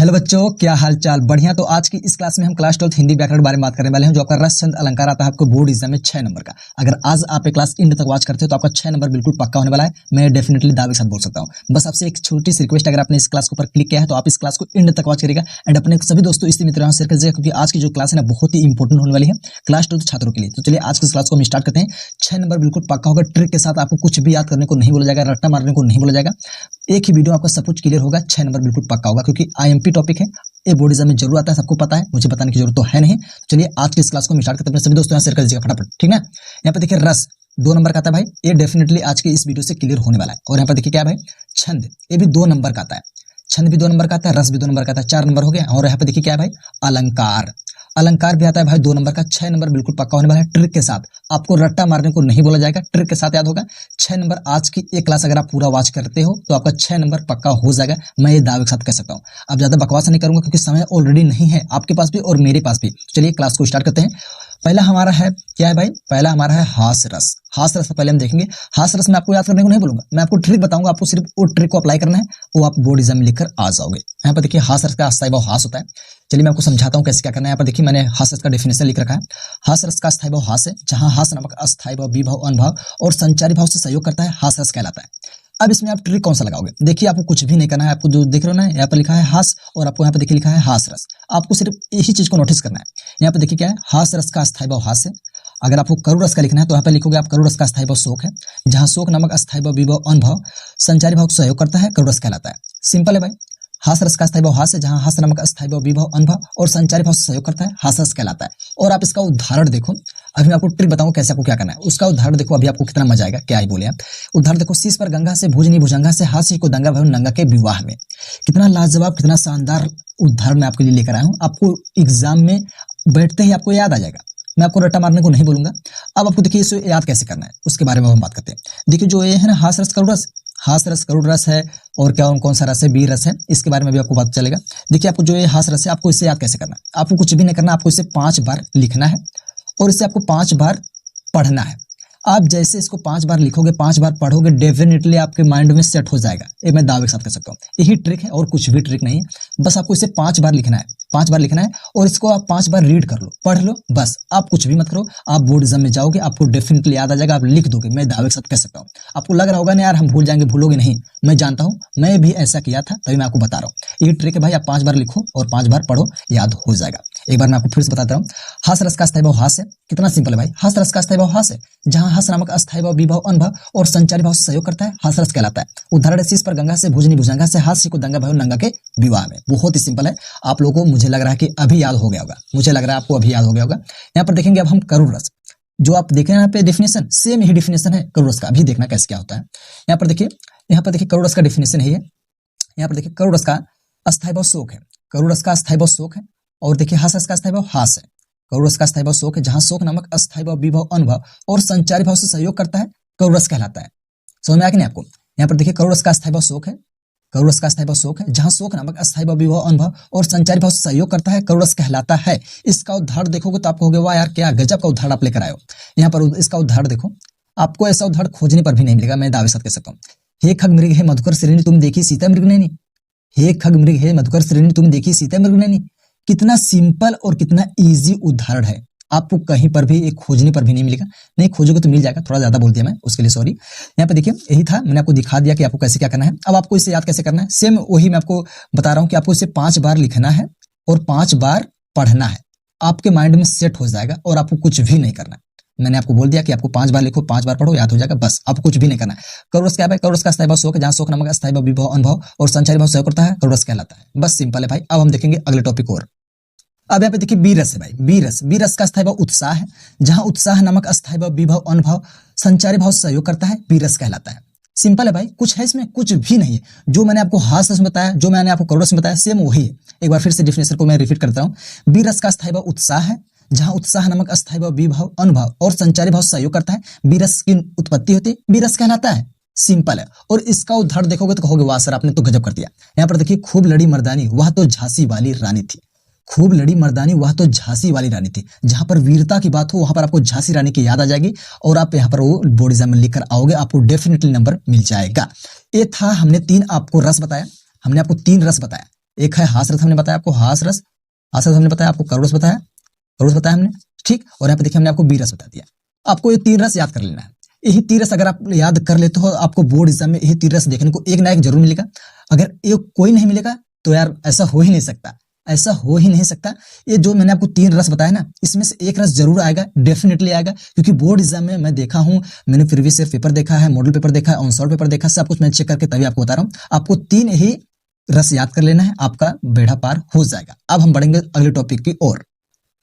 Hello बच्चों, क्या हाल चाल? बढ़िया। तो आज की इस क्लास में हम क्लास 12 हिंदी व्याकरण के बारे में बात करने वाले हैं, जो आपका रस छंद अलंकार आता है आपको बोर्ड एग्जाम में 6 नंबर का। अगर आज आप ये क्लास एंड तक वॉच करते हो तो आपका 6 नंबर बिल्कुल पक्का होने वाला है। मैं डेफिनेटली दावे के साथ बोल सकता हूं। बस आपसे एक छोटी सी रिक्वेस्ट, अगर आपने इस क्लास के ऊपर क्लिक किया है तो आप इस क्लास को एंड तक वॉच करिएगा एंड अपने सभी दोस्तों इसी मित्रों शेयर कीजिएगा, क्योंकि आज की जो क्लास है ना बहुत ही इंपॉर्टेंट होने वाली है क्लास 12 छात्रों के लिए। तो चलिए आज की क्लास को हम स्टार्ट करते हैं। 6 नंबर बिल्कुल पक्का होगा। ट्रिक के साथ आपको कुछ भी याद करने को नहीं बोला जाएगा, रट्टा मारने को नहीं बोला जाएगा। एक ही वीडियो आपका सब कुछ क्लियर होगा। 6 नंबर बिल्कुल पक्का होगा, क्योंकि आईएमपी टॉपिक है, ये बोर्ड एग्जाम में जरूर आता है, सबको पता है, मुझे बताने की जरूरत तो है नहीं। चलिए आज की इस क्लास को हम स्टार्ट करते हैं। अपने सभी दोस्तों यहाँ शेयर कर दीजिएगा फटाफट, ठीक है। यहाँ पे देखिए रस 2 नंबर का आता है भाई, ये डेफिनेटली आज की इस वीडियो से क्लियर होने वाला है। और यहाँ पर देखिए क्या है भाई, छंद, ये भी 2 नंबर का आता है। छंद भी 2 नंबर का आता है, रस भी 2 नंबर का आता है, 4 नंबर हो गया। और यहाँ पे देखिए क्या है भाई, अलंकार, अलंकार भी आता है भाई 2 नंबर का। 6 नंबर बिल्कुल पक्का होने वाला है। ट्रिक के साथ, आपको रट्टा मारने को नहीं बोला जाएगा, ट्रिक के साथ याद होगा। 6 नंबर आज की एक क्लास अगर आप पूरा वॉच करते हो तो आपका 6 नंबर पक्का हो जाएगा, मैं ये दावे के साथ कह सकता हूँ। अब ज्यादा बकवास नहीं करूंगा क्योंकि समय ऑलरेडी नहीं है आपके पास भी और मेरे पास भी। चलिए क्लास को स्टार्ट करते हैं। पहला हमारा है क्या है भाई, पहला हमारा है हास रस। हास रस से पहले हम देखेंगे। हास रस में आपको याद करने को नहीं बोलूंगा, मैं आपको ट्रिक बताऊंगा, आपको सिर्फ वो ट्रिक को अप्लाई करना है, वो आप बोर्ड एग्जाम में लिखकर आ जाओगे। यहाँ पर देखिए हास रस का अस्थायी भाव हास होता है। चलिए मैं आपको समझाता हूँ कैसे क्या करना है। यहाँ पर देखिए मैंने हास रस का डेफिनेशन लिख रखा है। हास रस का अस्थायी भाव हास है, जहां हास नामक अस्थायी भाव विभाव अनुभाव और संचारी भाव से सहयोग करता है, हास रस कहलाता है। अब इसमें आप ट्रिक कौन सा लगाओगे? देखिए आपको कुछ भी नहीं करना है, आपको जो देख रहे हो ना यहाँ पर लिखा है हास, और आपको यहाँ पर देखिए लिखा है हास रस। आपको सिर्फ यही चीज को नोटिस करना है। यहाँ पर देखिए क्या है, हास रस का अस्थायी भाव हास है। अगर आपको करुण रस का लिखना है तो यहाँ पे लिखोगे आप करुण रस का अस्थायी भाव शोक है, जहां शोक नामक अस्थायी भाव विभव अनुभव संचारी भाव सहयोग करता है, करुण रस कहलाता है। सिंपल है भाई। हास रस का अस्थायी भाव हास है, जहां हास नामक अस्थायी भाव विभव अनुभव और संचारी भाव से सहयोग करता है, हास रस कहलाता है। और आप इसका उदाहरण देखो, अभी मैं आपको ट्रिक बताऊंगा कैसे आपको क्या करना है। उसका उदाहरण देखो, अभी आपको कितना मजा आएगा, क्या ही बोले आप। उदाहरण देखो, शीश पर गंगा से भुजनी भुजंगा से हास्य को दंगा भवन नंगा के विवाह में। कितना लाजवाब, कितना शानदार उदाहरण मैं आपके लिए लेकर आया हूँ। आपको एग्जाम में बैठते ही आपको याद आ जाएगा। मैं आपको रट्टा मारने को नहीं बोलूंगा। अब आपको देखिए इसे याद कैसे करना है उसके बारे में हम बात करते हैं। देखिए जो ये है ना हास रस करुण रस, हास रस करुण रस है, और क्या कौन सा रस है, वीर रस है, इसके बारे में भी आपको पता चलेगा। देखिए आपको जो ये हास रस है, आपको इसे याद कैसे करना है। आपको कुछ भी नहीं करना, आपको इसे 5 बार लिखना है और इसे आपको 5 बार पढ़ना है। आप जैसे इसको 5 बार लिखोगे, 5 बार पढ़ोगे, डेफिनेटली आपके माइंड में सेट हो जाएगा। ये मैं दावे के साथ कह सकता हूँ। यही ट्रिक है और कुछ भी ट्रिक नहीं है। बस आपको इसे 5 बार लिखना है, 5 बार लिखना है, और इसको आप 5 बार रीड कर लो, पढ़ लो, बस। आप कुछ भी मत करो, आप बोर्ड एग्जाम में जाओगे, आपको डेफिनेटली याद आ जाएगा, आप लिख दोगे, मैं दावे के साथ कह सकता हूँ। आपको लग रहा होगा ना यार हम भूल जाएंगे, भूलोगे नहीं, मैं जानता हूँ, मैं भी ऐसा किया था, तभी मैं आपको बता रहा हूँ। ये ट्रिक है भाई, आप 5 बार लिखो और 5 बार पढ़ो, याद हो जाएगा। एक बार मैं आपको फिर से बताता हूँ। हास रस का अस्थायी भाव हास है, कितना सिंपल है भाई। हास रस का अस्थायी भाव हास है, जहां हास नामक अस्थायी भाव विभव अनुभव और संचारी भाव से सहयोग करता है, हास रस कहलाता है। उदाहरण शीश पर गंगा से भुजनी भुजंगा से हास्य को दंगा भवन नंगा के विवाह में। बहुत ही सिंपल है। आप लोगों को मुझे लग रहा है कि अभी याद हो गया होगा, मुझे लग रहा है आपको अभी याद हो गया होगा। यहाँ पर देखेंगे अब हम करुण रस, जो आप देख रहे हैं यहाँ पे डेफिनेशन, सेम यही डेफिनेशन है करुण रस का। अभी देखना कैसे क्या होता है। यहाँ पर देखिए करुण रस का डेफिनेशन है ये। यहाँ पर देखिए करुण रस का अस्थायी भाव शोक है, करुण रस का अस्थायी भाव शोक है। और देखिए हास रस का अस्थायी भाव हास है, करुण रस का अस्थायी भाव शोक है, जहां शोक नामक अस्थायी भाव विभव अनुभव और संचारी भाव से सहयोग करता है, करुण रस कहलाता है। समझ में आया कि नहीं आपको? यहाँ पर देखिए करुण रस का अस्थायी भाव शोक है, करुण रस का अस्थायी भाव शोक है, जहां शोक नामक अस्थायी भाव विभव अनुभव और संचारी भाव से सहयोग करता है, करुण रस कहलाता है। इसका उदाहरण देखोगे तो आपको होगा वाह यार क्या गजब का उदाहरण आप लेकर आए हो। यहाँ पर इसका उदाहरण देखो, आपको ऐसा उदाहरण खोजने पर भी नहीं मिलेगा, मैं दावे साथ कह सकता हूँ। हे खग मृग हे मधुकर श्रेणी तुम देखी सीता मृगनयनी, हे खग मृग हे मधुकर श्रेणी तुम देखी सीता मृगनयनी। कितना सिंपल और कितना इजी उदाहरण है, आपको कहीं पर भी एक खोजने पर भी नहीं मिलेगा। नहीं खोजोगे तो मिल जाएगा, थोड़ा ज्यादा बोल दिया मैं, उसके लिए सॉरी। यहाँ पे देखिए यही था, मैंने आपको दिखा दिया कि आपको कैसे क्या करना है। अब आपको इसे याद कैसे करना है, सेम वही मैं आपको बता रहा हूँ कि आपको इसे 5 बार लिखना है और 5 बार पढ़ना है। आपके माइंड में सेट हो जाएगा और आपको कुछ भी नहीं करना है। मैंने आपको बोल दिया कि आपको 5 बार लिखो, 5 बार पढ़ो, याद हो जाएगा, बस। आपको कुछ भी नहीं करना है। करुण रस क्या है? करुण रस का अस्थायी भाव शोक है, जहां शोक नामक अस्थायी भाव विभव अनुभव और संचारी भाव सहयोग करता है, करुण रस कहलाता है। बस सिंपल है भाई। अब हम देखेंगे अगले टॉपिक और। अब यहाँ पे देखिए बी रस है भाई, बी रस, बी रस का अस्थायी भाव उत्साह है, जहां उत्साह नामक अस्थायी भाव विभव अनुभव संचारी भाव से सहयोग करता है, बी रस कहलाता है। सिंपल है भाई, कुछ है इसमें, कुछ भी नहीं है। जो मैंने आपको हास रस में बताया, जो मैंने आपको करुण रस में बताया, सेम वही है। एक बार फिर से डेफिनेशन को मैं रिपीट करता हूँ। बी रस का अस्थायी भाव उत्साह है, जहां उत्साह नामक अस्थायी भाव विभव अनुभव और संचारी भाव से सहयोग करता है, बी रस की उत्पत्ति होती है, बी रस कहलाता है। सिंपल है। और इसका उदाहरण देखोगे तो कहोगे वाह सर आपने तो गजब कर दिया। यहाँ पर देखिए खूब लड़ी मर्दानी वह तो झांसी वाली रानी थी, खूब लड़ी मर्दानी वह तो झांसी वाली रानी थी। जहां पर वीरता की बात हो वहां पर आपको झांसी रानी की याद आ जाएगी और आप यहाँ पर वो बोर्ड एग्जाम में लिखकर आओगे, आपको डेफिनेटली नंबर मिल जाएगा। ये था, हमने 3 आपको रस बताया, हमने आपको 3 रस बताया। एक है हास रस, हमने बताया आपको हास रस, हास रस हमने बताया आपको, करुण रस बताया, करुण रस बताया हमने, ठीक। और यहाँ पे देखिए हमने आपको बी रस बता दिया। आपको ये 3 रस याद कर लेना है। यही 3 रस अगर आप याद कर लेते हो, आपको बोर्ड एग्जाम में यही 3 रस देखने को एक ना एक जरूर मिलेगा। अगर ये कोई नहीं मिलेगा तो यार ऐसा हो ही नहीं सकता, ऐसा हो ही नहीं सकता। ये जो मैंने आपको 3 रस बताया ना, इसमें से एक रस जरूर आएगा, डेफिनेटली आएगा, क्योंकि बोर्ड एग्जाम में मैं देखा हूं, मैंने प्रीवियस ईयर पेपर देखा है, मॉडल पेपर देखा है, ऑन सॉल्व पेपर देखा, सब कुछ मैं चेक करके तभी आपको बता रहा हूं। आपको 3 ही रस याद कर लेना है, आपका बेड़ा पार हो जाएगा। अब हम बढ़ेंगे अगले टॉपिक की ओर।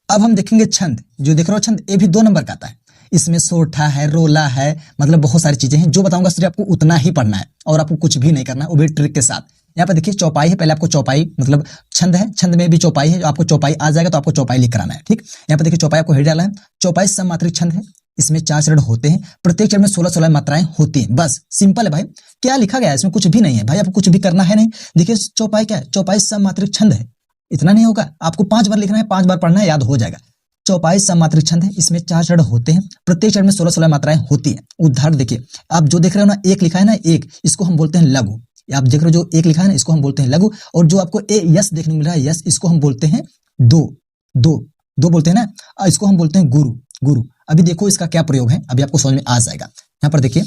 अब हम देखेंगे छंद। जो देख रहे हो छंद, ये भी 2 नंबर का आता है। इसमें सोठा है, रोला है, मतलब बहुत सारी चीजें हैं। जो बताऊंगा सिर्फ आपको उतना ही पढ़ना है और आपको कुछ भी नहीं करना है, वो भी ट्रिक के साथ। यहाँ पे देखिए चौपाई है, पहले आपको चौपाई मतलब छंद है, छंद में भी चौपाई है, आपको चौपाई आ जाएगा तो आपको चौपाई लिख कराना है, ठीक। यहाँ पे देखिए चौपाई आपको हेड डाला है। चौपाई सममात्रिक छंद है, इसमें 4 चरण होते हैं, प्रत्येक चरण में 16-16 मात्राएं होती हैं। बस सिंपल है भाई, क्या लिखा गया है इसमें, कुछ भी नहीं है भाई, आपको कुछ भी करना है नहीं। देखिए चौपाई क्या है, चौपाई सममात्रिक छंद है, इतना नहीं होगा, आपको 5 बार लिखना है, 5 बार पढ़ना है, याद हो जाएगा। चौपाई सममात्रिक छंद है, इसमें 4 चरण होते हैं, प्रत्येक चरण में 16-16 मात्राएं होती हैं। उदाहरण देखिए, आप जो देख रहे हो ना, एक लिखा है ना, एक, इसको हम बोलते हैं लघु। आप देख रहे हो जो एक लिखा है ना, इसको हम बोलते हैं लघु। और जो आपको यस देखने को मिल रहा है, यस, इसको हम बोलते हैं दो, दो, दो बोलते हैं ना, इसको हम बोलते हैं गुरु, गुरु। अभी देखो इसका क्या प्रयोग है, अभी आपको समझ में आ जाएगा। यहाँ पर देखिए,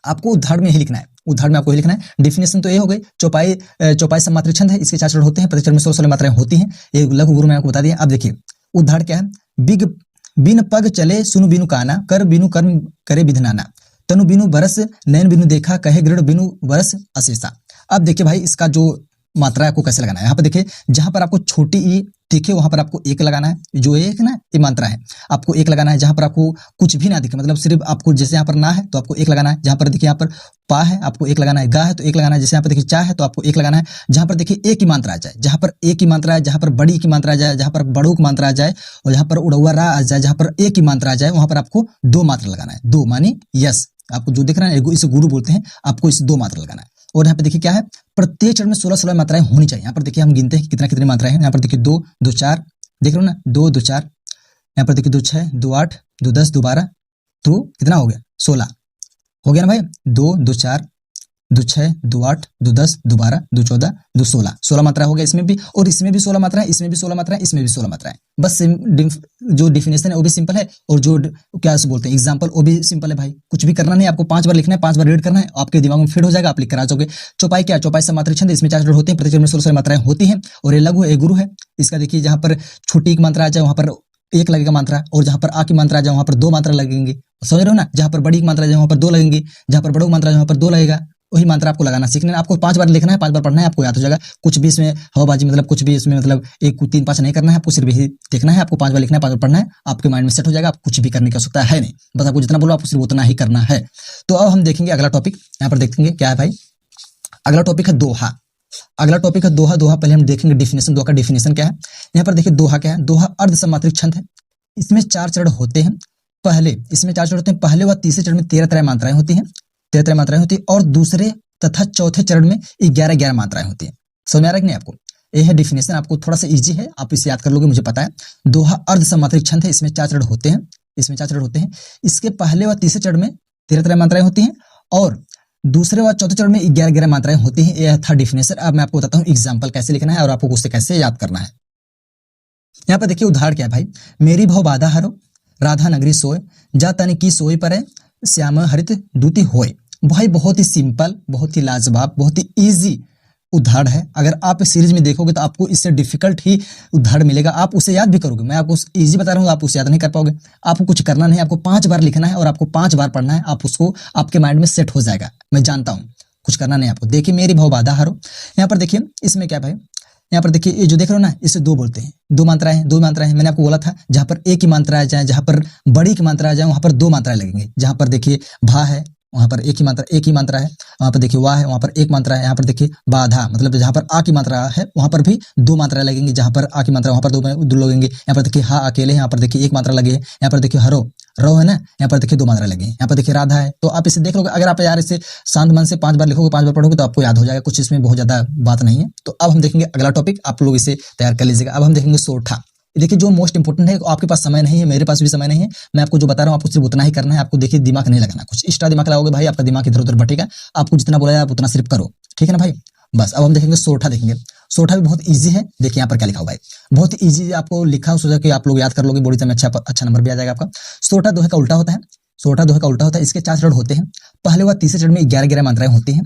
आपको उदाहरण में ही लिखना है, उदाहरण में आपको ही लिखना है। डेफिनेशन तो ये हो गई, चौपाई चौपाई सममात्रिक छंद है, इसके 4 चरण होते हैं, प्रत्येक चरण में 16-16 मात्राएं होती हैं। ये लघु गुरु मैंने आपको बता दिया। अब देखिए उदाहरण क्या है, बिन पग चले सुनु बिनु काना, कर बिनु कर्म करे विधनाना, तनु बिनु बरस नयन बिनु देखा, कहे गृढ़ बिनु बरस अशेषा। अब देखिए भाई, इसका जो मात्रा आपको कैसे लगाना है, यहाँ पर देखिए, जहां पर आपको छोटी ई दिखे वहां पर आपको 1 लगाना है, जो एक ना ये मात्रा है, आपको 1 लगाना है। जहां पर आपको कुछ भी ना दिखे, मतलब सिर्फ आपको जैसे यहाँ पर ना है तो आपको 1 लगाना है। जहां पर देखिए यहाँ पर पा है, आपको 1 लगाना है, गा है तो 1 लगाना है, जैसे यहाँ पर देखिए चा है तो आपको 1 लगाना है। जहां पर देखिए एक की मात्रा आ जाए, जहां पर एक की मात्रा है, जहां पर बड़ी की मात्रा आ जाए, जहां पर बड़ों की मात्रा आ जाए, और जहां पर उड़ौआ रा आ जाए, जहां पर एक की मात्रा आ जाए, वहां पर आपको 2 मात्रा लगाना है। 2 मानी यस, आपको जो दिख रहा है इसे गुरु बोलते हैं, आपको इसे 2 मात्रा लगाना है। और यहाँ पे देखिए क्या है, प्रत्येक चरण में 16-16 मात्राएं होनी चाहिए। यहाँ पर देखिए हम गिनते हैं कितना कितनी मात्राएं हैं। यहाँ पर देखिए 2, 2, 4, देख रहे हो ना, 2, 2, 4। यहाँ पर देखिए 2, 6, 2, 8, 2, 10, 2, 12, तो कितना हो गया, 16 हो गया ना भाई। 2, 2, 4, 2, 6, 2, 8, 2, 10, 2, 12, 2, 14, 2, 16, 16 मात्रा हो गया इसमें भी, और इसमें भी 16 मात्रा है, इसमें भी 16 मात्रा है, इसमें भी 16 मात्रा है। बस जो डिफिनेशन है वो भी सिंपल है, और जो क्या बोलते हैं एग्जाम्पल, वो भी सिंपल है भाई। कुछ भी करना नहीं, आपको 5 बार लिखना है, 5 बार रीड करना है, आपके दिमाग में फिट हो जाएगा, आप लिख कर आ जाओगे। चौपाई क्या, चौपाई सममात्रिक छंद, इसमें 4 चरण होते हैं, प्रत्येक चरण में 16 मात्राएं होती हैं। और ये लघु है, गुरु है। इसका देखिए जहां पर छोटी की मात्रा आ जाए वहां पर 1 लगेगा मात्रा, और जहां पर आ की मात्रा आ जाए वहां पर 2 मात्रा लगेंगे, समझ रहे हो ना। जहां पर बड़ी की मात्रा आ जाए वहां पर 2 लगेंगे, जहां पर बड़ों की मात्रा आ जाए वहां पर 2 लगेगा। वही मंत्र आपको लगाना सीखना है। आपको 5 बार लिखना है, 5 बार पढ़ना है, आपको याद हो जाएगा। कुछ भी इसमें हवाबाजी मतलब कुछ भी इसमें मतलब 1 3 5 नहीं करना है, आपको सिर्फ यही देखना है। आपको 5 बार लिखना है, 5 बार पढ़ना है, आपके माइंड में सेट हो जाएगा। आप कुछ भी करने की आवश्यकता है नहीं, बस आपको जितना बोलो आपको सिर्फ उतना ही करना है। तो अब हम देखेंगे अगला टॉपिक, यहाँ पर देखेंगे क्या है भाई। अगला टॉपिक है दोहा। अगला टॉपिक है दोहा। दोहा पहले हम देखेंगे डिफिनेशन, दोहा का डिफिनेशन क्या है। यहाँ पर देखिए दोहा क्या है। दोहा अर्ध समात्रिक छंद है, इसमें 4 चरण होते हैं। पहले इसमें 4 चरण होते हैं, पहले व तीसरे चरण में 13 मात्राएं होती हैं, 13 मात्राएं होती है, और दूसरे तथा चौथे चरण में 11 मात्राएं होती हैं। समझ में आ रहा है कि नहीं आपको। ये है डिफिनेशन, आपको थोड़ा सा इजी है, आप इसे याद कर लोगे, मुझे पता है। दोहा अर्ध समात्रिक छंद है, इसमें 4 चरण होते हैं, इसमें 4 चरण होते हैं। इसके पहले व तीसरे चरण में 13 मात्राएं होती हैं, और दूसरे व चौथे चरण में 11 मात्राएं होती हैं। यह था डिफिनेशन। अब मैं आपको बताता हूँ एग्जाम्पल कैसे लिखना है और आपको उससे कैसे याद करना है। यहाँ पर देखिए उदाहरण क्या है भाई। मेरी भव बाधा हरो, राधा नगरी सोए, जा तन की सोई पर श्याम हरित दूती होए। भाई बहुत ही सिंपल, बहुत ही लाजवाब, बहुत ही इजी उदाहरण है। अगर आप सीरीज में देखोगे तो आपको इससे डिफिकल्ट ही उदाहरण मिलेगा, आप उसे याद भी करोगे। मैं आपको इजी बता रहा हूँ, आप उसे याद नहीं कर पाओगे। आपको कुछ करना नहीं, आपको 5 बार लिखना है और आपको 5 बार पढ़ना है। आप उसको आपके माइंड में सेट हो जाएगा, मैं जानता हूँ। कुछ करना नहीं आपको। देखिए मेरी भव बाधा हरो, यहाँ पर देखिए इसमें क्या भाई, यहाँ पर देखिए ये जो देख रहे हो ना, इसे 2 बोलते हैं। 2 मात्राएं हैं, 2 मात्राएं हैं। मैंने आपको बोला था जहां पर एक की मात्रा आ जाए, जहां पर बड़ी की मात्रा आ जाए वहां पर 2 मात्राएं लगेंगे। जहां पर देखिए भा है वहां पर एक ही मात्रा है। वहां पर देखिए वाह है वहां पर 1 मात्रा है। यहाँ पर देखिए बाधा मतलब जहां पर आ की मात्रा है वहां पर भी 2 मात्राएं लगेंगी। जहां पर आ की मात्रा वहां पर 2 लगेंगे। यहाँ पर देखिए हा अकेले, यहाँ पर देखिए 1 मात्रा लगे है। यहाँ पर देखिए हरो, रो है ना, यहाँ पर देखिए 2 मात्रा लगी। यहाँ पर देखिए राधा है। तो आप इसे देख लोगे, अगर आप यार इसे शांत मन से 5 बार लिखोगे, 5 बार पढ़ोगे तो आपको याद हो जाएगा। कुछ इसमें बहुत ज्यादा बात नहीं है। तो अब हम देखेंगे अगला टॉपिक, आप लोग इसे तैयार कर लीजिएगा। अब हम देखेंगे सोठा। देखिए जो मोस्ट इंपोर्टेंट है, आपके पास समय नहीं है, मेरे पास भी समय नहीं है। मैं आपको जो बता रहा हूँ आपको सिर्फ उतना ही करना है। आपको देखिए दिमाग नहीं लगाना, कुछ एक्स्ट्रा दिमाग लगाओगे भाई आपका दिमाग इधर उधर भटेगा। आपको जितना बोला जाए आप उतना सिर्फ करो, ठीक है ना भाई। बस अब हम देखेंगे सोठा देखेंगे। सोठा भी बहुत इजी है। देखिए यहाँ पर क्या लिखा हुआ है, बहुत ही इजी आपको लिखा हो, सोचा कि आप लोग याद कर लोगे, बोर्ड एग्जाम में अच्छा नंबर भी आ जाएगा आपका। सोठा दोहे का उल्टा होता है। सोठा दोहे का उल्टा होता है। इसके 4 चरण होते हैं। पहले व तीसरे चरण में 11-11 मात्राएं होती हैं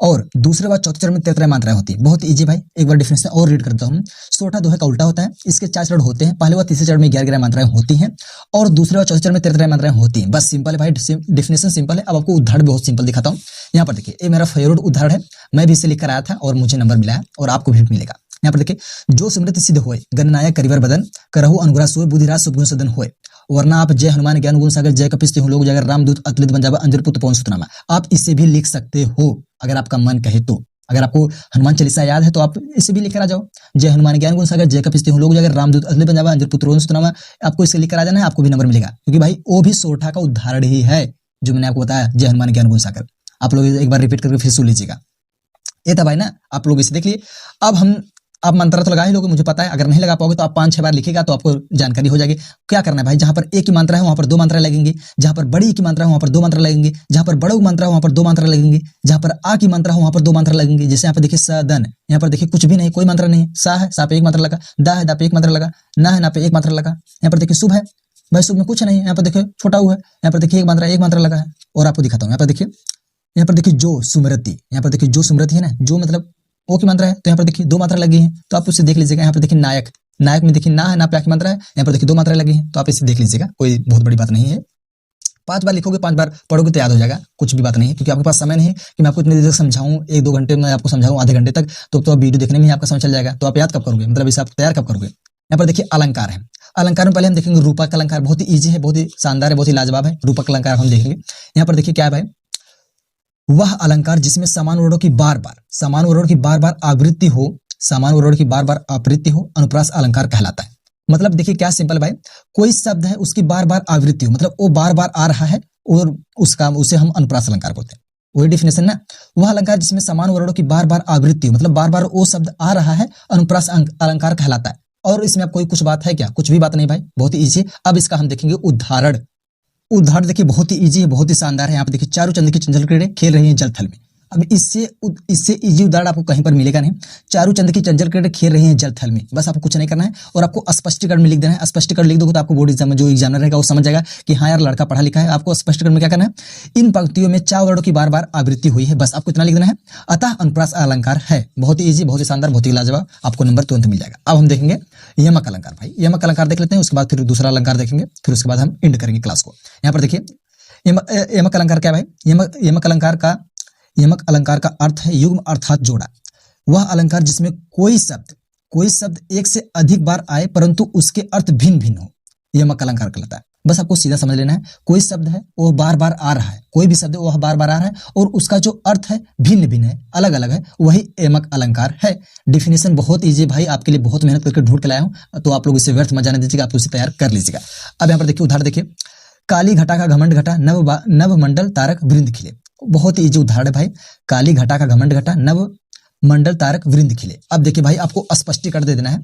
और दूसरे व चौथे चरण में 13 मात्राएं होती हैं। बहुत इजी भाई, एक बार डिफरेंस और रीड करता हूँ। सोठा दोहे का उल्टा होता है। इसके 4 चरण होते हैं। पहले व तीसरे चरण में 11-11 मात्राएं होती हैं और दूसरे व चौथे चरण में 13 मात्राएं होती हैं। बस सिंपल है भाई, डिफिनेशन सिंपल है। अब आपको उदाहरण बहुत सिंपल दिखाता हूँ। यहाँ पर देखिए, ये मेरा फेवरेट उदाहरण है, मैं भी इसे लिखकर आया था और मुझे नंबर मिला है और आपको भी मिलेगा। यहाँ पर देखिए, जो स्मृति सिद्ध होए गणनायक करिवर बदन करहु अनुग्रह सोए बुद्धिराज सब गुण सदन होए, वरना आप जय हनुमान ज्ञान गुण सागर जय कपीस तिहुँ लोक जगर रामदूत अतुलित बन जावा अंजर पुत्र पवन सुत नामा। आप इसे भी लिख सकते हो अगर आपका मन कहे तो। अगर आपको हनुमान चालीसा याद है तो आप इसे भी लेकर आ जाओ, जय हनुमान ज्ञान गुण सागर जय कपीस तिहुँ लोक जगर रामदूत अतुलित बन जावा अंजर पुत्र पवन सुत नामा। आपको इसे लेकर आ जाना है, आपको भी नंबर मिलेगा, क्योंकि भाई वो भी सोठा का उदाहरण ही है जो मैंने आपको बताया, जय हनुमान ज्ञान गुण सागर। आप लोग एक बार रिपीट करके फिर सुन लीजिएगा। ये था भाई ना, आप लोग इसे देख लिए। अब मंत्र तो लगा ही लोगे, मुझे पता है। अगर नहीं लगा पाओगे तो आप 5-6 बार लिखेगा तो आपको जानकारी हो जाएगी। क्या करना है भाई, जहां पर एक की मात्रा है वहां पर 2 मात्रा लगेंगी, जहां पर बड़ी की मात्रा है वहां पर 2 मात्रा लगेंगी, जहां पर बड़ो की मात्रा है वहां पर 2 मात्रा लगेंगी, जहां पर आ की मात्रा है वहां पर 2 मात्रा लगेंगी। जैसे यहाँ पर देखिए सदन, यहाँ पर देखिए कुछ भी नहीं, कोई मात्रा नहीं। सा है, सा पे 1 मात्रा लगा, दा है, दा पे 1 मात्रा लगा, ना है, ना पे 1 मात्रा लगा। यहाँ पर देखिए शुभ है, भाई शुभ में कुछ नहीं। यहाँ पर देखिए छोटा हुआ है, यहाँ पर देखिए 1 मात्रा लगा है। और आपको दिखाता हूँ, यहाँ पर देखिए जो सुमृति, यहाँ पर देखिए जो सुमृति है ना, जो मतलब ओ की मात्रा है, तो यहाँ पर देखिए 2 मात्रा लगी है, तो आप उससे देख लीजिएगा। यहाँ पर देखिए नायक, नायक में देखिए ना है, ना पे की मात्रा है, यहाँ पर देखिए 2 मात्रा लगी है, तो आप इसे देख लीजिएगा, कोई बहुत बड़ी बात नहीं है। 5 बार लिखोगे, 5 बार पढ़ोगे तो याद हो जाएगा, कुछ भी बात नहीं है। क्योंकि आपके पास समय नहीं है कि मैं आपको इतनी देर तक समझाऊं, 1-2 घंटे में आपको समझाऊं, आधे घंटे तक, तो वीडियो देखने में ही आपका समय चल जाएगा। तो आप याद कब करोगे, मतलब इसे आप तैयार कब करोगे। यहाँ पर देखिए अलंकार है। अलंकार में पहले हम देखेंगे रूपक अलंकार, बहुत ही ईजी है, बहुत ही शानदार है, बहुत ही लाजवाब है। रूपक अलंकार हम देखेंगे। यहाँ पर देखिए क्या है भाई, वह अलंकार जिसमें समान वर्णों की बार बार आवृत्ति हो, समान वर्णों की बार बार आवृत्ति हो, अनुप्रास अलंकार कहलाता है। मतलब देखिए क्या सिंपल भाई, कोई शब्द है उसकी बार बार आवृत्ति हो, मतलब वो बार बार आ रहा है और उसे हम अनुप्रास अलंकार बोलते हैं। वही डिफिनेशन ना, वह अलंकार जिसमें समान वर्णों की बार बार आवृत्ति हो, मतलब बार बार वो शब्द आ रहा है, अनुप्रास अलंकार कहलाता है। और इसमें अब कोई कुछ बात है क्या, कुछ भी बात नहीं भाई, बहुत ही ईजी। अब इसका हम देखेंगे उदाहरण। उदाहरण देखिए बहुत ही इजी है, बहुत ही शानदार है। यहाँ पे देखिए चारों चंद की चंचल क्रीड़े खेल रही हैं जल थल में। अब इससे इजी उदाहरण आपको कहीं पर मिलेगा नहीं। चारों चंद की चंचल क्रीड़े खेल रही हैं जल थल में, बस आपको कुछ नहीं करना है और आपको स्पष्टीकरण में लिख देना है। स्पष्टीकरण लिख दोगे तो आपको बोर्ड एग्जाम में जो एग्जामिनर रहेगा वो समझ जाएगा कि हाँ यार लड़का पढ़ा लिखा है। आपको स्पष्टीकरण में क्या करना है, इन पंक्तियों में 4 वर्णों की बार बार आवृत्ति हुई है, बस आपको इतना लिख देना है। अतः अनुप्रास अलंकार है। बहुत ही ईजी, बहुत ही शानदार, बहुत ही लाजवाब, आपको नंबर तुरंत मिल जाएगा। अब हम देखेंगे यमक अलंकार। भाई यमक अलंकार देख लेते हैं, उसके बाद फिर दूसरा अलंकार देखेंगे, फिर उसके बाद हम एंड करेंगे क्लास को। यहाँ पर देखिए यमक अलंकार क्या है भाई, यमक अलंकार का अर्थ है युग्म अर्थात जोड़ा। वह अलंकार जिसमें कोई शब्द एक से अधिक बार आए परंतु उसके अर्थ भिन्न भिन्न हो, यमक अलंकार कहलाता है। बस आपको सीधा समझ लेना है, कोई शब्द है वो बार बार आ रहा है, कोई भी शब्द वह बार बार आ रहा है और उसका जो अर्थ है भिन्न भिन्न है, अलग अलग है, वही यमक अलंकार है। डिफिनेशन बहुत ईजी भाई, आपके लिए बहुत मेहनत करके ढूंढ के लाया हूं, तो आप लोग इसे व्यर्थ मत जाने दीजिएगा, आप उसे तैयार कर लीजिएगा। अब यहाँ पर देखिए उदाहरण देखिए, काली घटा का घमंड घटा नव मंडल तारक वृंद खिले। बहुत ही इजी उदाहरण है भाई, काली घटा का घमंड घटा नव मंडल तारक वृंद खिले। अब देखिए भाई आपको स्पष्टीकरण दे देना है।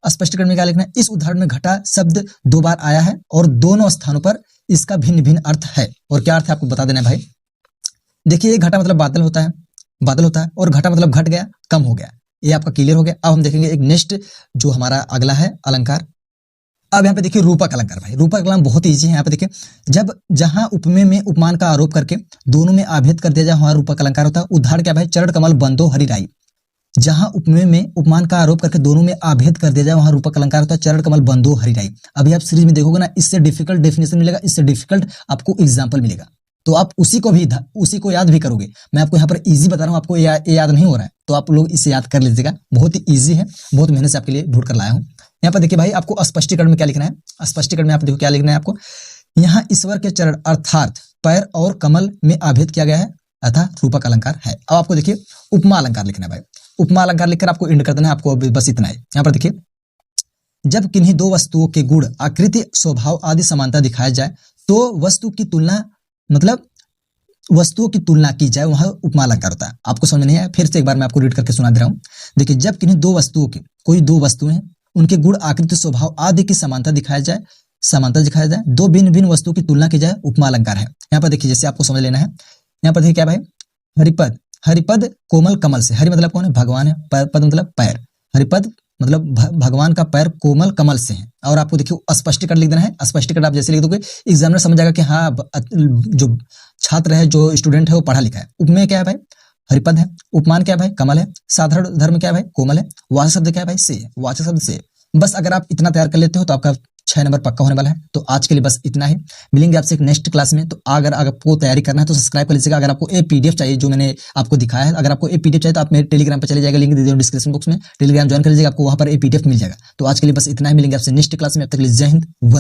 स्पष्टीकरण में क्या लिखना है, इस उदाहरण में घटा शब्द 2 बार आया है और दोनों स्थानों पर इसका भिन्न भिन्न अर्थ है। और क्या अर्थ है आपको बता देना है भाई। देखिए घटा मतलब बादल होता है और घटा मतलब घट गया, कम हो गया, ये आपका क्लियर हो गया। अब हम देखेंगे एक नेक्स्ट जो हमारा अगला है अलंकार। अब यहाँ पे देखिए रूपक अलंकार। भाई रूपक अलंकार बहुत इजी है। यहाँ पे देखिए जहां उपमेय में उपमान का आरोप करके दोनों में आभेद कर दिया जाए वहां रूपक अलंकार होता है। उदाहरण क्या भाई, चरण कमल बंदो हरिराई। जहां उपमेय में उपमान का आरोप करके दोनों में आभेद कर दिया जाए वहां रूपक अलंकार होता है, चरण कमल बंदो हरिराई। अभी आप सीरीज में देखोगे ना, इससे डिफिकल्ट डेफिनेशन मिलेगा, इससे डिफिकल्ट आपको एग्जाम्पल मिलेगा, तो आप उसी को याद भी करोगे। मैं आपको यहाँ पर इजी बता रहा हूँ, आपको याद नहीं हो रहा है तो आप लोग इसे याद कर लीजिएगा। बहुत ही इजी है, बहुत मेहनत से आपके लिए ढूंढ कर लाया हूँ। यहाँ पर देखिए भाई आपको स्पष्टीकरण में क्या लिखना है, स्पष्टीकरण में आप देखो क्या लिखना है आपको, यहाँ ईश्वर के चरण अर्थात पैर और कमल में आभेद किया गया है अतः रूपक अलंकार है। अब आपको देखिए उपमा अलंकार लिखना है भाई। उपमा अलंकार लिखकर आपको एंड कर देना है, आपको बस इतना है। यहाँ पर देखिए जब किन्हीं 2 वस्तुओं के गुण आकृति स्वभाव आदि समानता दिखाया जाए तो वस्तुओं की तुलना की जाए वहां उपमा अलंकार होता है। आपको समझ नहीं आया, फिर से एक बार मैं आपको रीड करके सुना दे रहा हूँ। देखिए जब किन्हीं 2 वस्तुओं के कोई 2 वस्तुएं हैं उनके गुण आकृति स्वभाव आदि की समानता दिखाया जाए 2 भिन्न भिन्न वस्तुओं की तुलना की जाए, उपमा अलंकार है। यहाँ पर देखिए जैसे आपको समझ लेना है, यहाँ पर देखिए क्या भाई, हरिपद कोमल कमल से। हरि मतलब कौन है? भगवान है। पद मतलब पैर। हरिपद मतलब भगवान का पैर कोमल कमल से है। और आपको देखिए स्पष्टीकरण लिख देना है। स्पष्टीकरण आप जैसे लिख दोगे एग्जामिनर समझ जाएगा कि हाँ जो छात्र है, जो स्टूडेंट है, वो पढ़ा लिखा है। उपमेय क्या है भाई? हरिपद है। उपमान क्या है भाई? कमल है। साधारण धर्म क्या है भाई? कोमल है। वाचक शब्द क्या है भाई? से। वाचक शब्द से। बस अगर आप इतना तैयार कर लेते हो तो आपका 6 नंबर पक्का होने वाला है। तो आज के लिए बस इतना ही। मिलेंगे आपसे एक नेक्स्ट क्लास में। तो अगर आपको तैयारी करना है तो सब्सक्राइब कर लीजिएगा। अगर आपको ए पीडीएफ चाहिए जो मैंने आपको दिखाया है, अगर आपको ए पीडीएफ चाहिए तो आप मेरे टेलीग्राम पर चले जाएगा, लिंक दे दिया डिस्क्रिप्शन बॉक्स में। टेलीग्राम ज्वाइन कर लीजिएगा, आपको वहां पर ए पीडीएफ मिल जाएगा। तो आज के लिए बस इतना ही। मिलेंगे आपसे नेक्स्ट क्लास में। अब तक के लिए जय हिंद।